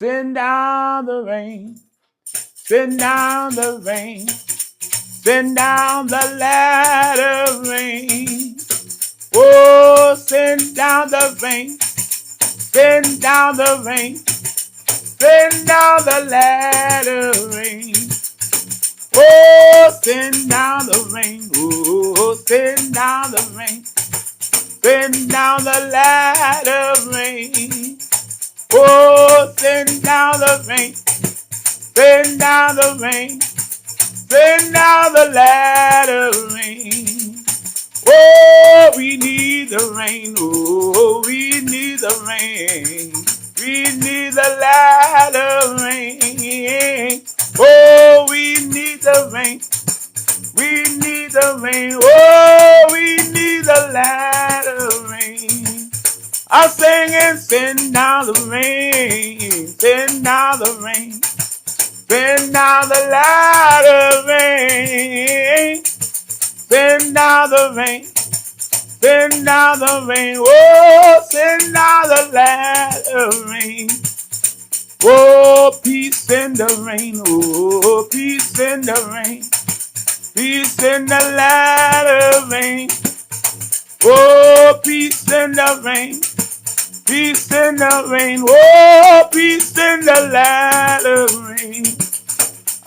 Send down the rain. Send down the rain. Send down the latter rain. Oh, send down the rain. Send down the rain. Send down the latter rain. Oh, send down the rain. Oh, send down the rain. Send down the latter rain. Oh, send down the rain. Send down the rain. Send down the latter rain. Oh, we need the rain. Oh, we need the rain. We need the latter rain. Oh, we need the rain. We need the rain. Oh, we need the latter rain. I'm singing, send down the rain. Send down the rain. Send down the latter rain. Send down the rain. Send down the rain. Oh, send down the latter rain. Oh, peace in the rain. Oh, peace in the rain. Peace in the latter rain. Oh, peace in the rain. Peace in the rain. Oh, peace in the latter rain.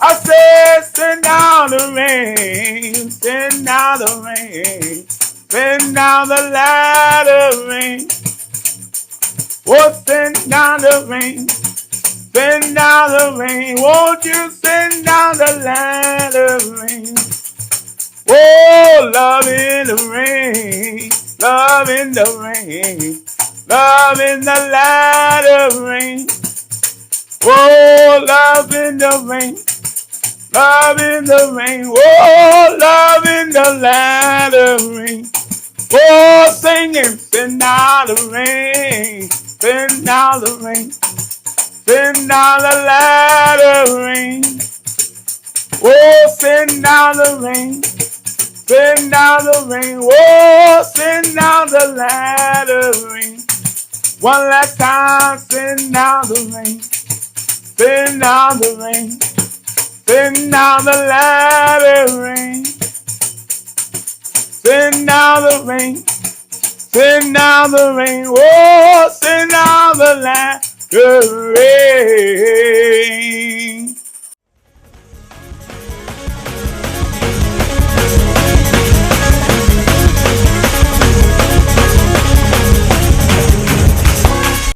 I said, send down the rain. Send down the rain. Send down the latter rain. Oh, send down the rain. Send down the rain. Won't you send down the latter rain? Oh, love in the rain. Love in the rain. Love in the latter rain. Oh, love in the rain. Love in the rain. Oh, love in the latter rain. Oh, singing, send down the rain. Send down the rain. Send down the latter rain. Oh, send down the rain. Send down the rain. Oh, send down the latter rain. One last time, send down the rain. Send down the rain. Send down the latter rain. Send down the rain. Send down the rain. Oh, send down the latter rain.